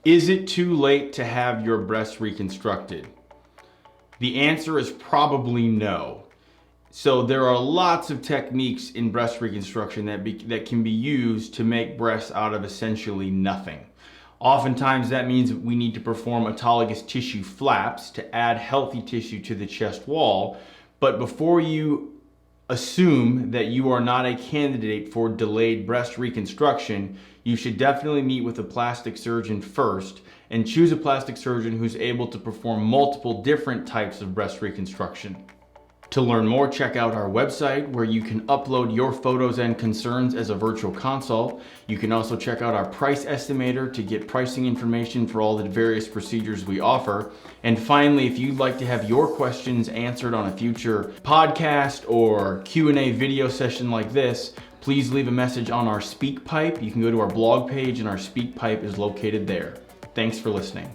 Is it too late to have your breasts reconstructed? The answer is probably no. So there are lots of techniques in breast reconstruction that can be used to make breasts out of essentially nothing. Oftentimes that means we need to perform autologous tissue flaps to add healthy tissue to the chest wall. But before you assume that you are not a candidate for delayed breast reconstruction, you should definitely meet with a plastic surgeon first and choose a plastic surgeon who's able to perform multiple different types of breast reconstruction. To learn more, check out our website where you can upload your photos and concerns as a virtual consult. You can also check out our price estimator to get pricing information for all the various procedures we offer. And finally, if you'd like to have your questions answered on a future podcast or Q&A video session like this, please leave a message on our SpeakPipe. You can go to our blog page and our SpeakPipe is located there. Thanks for listening.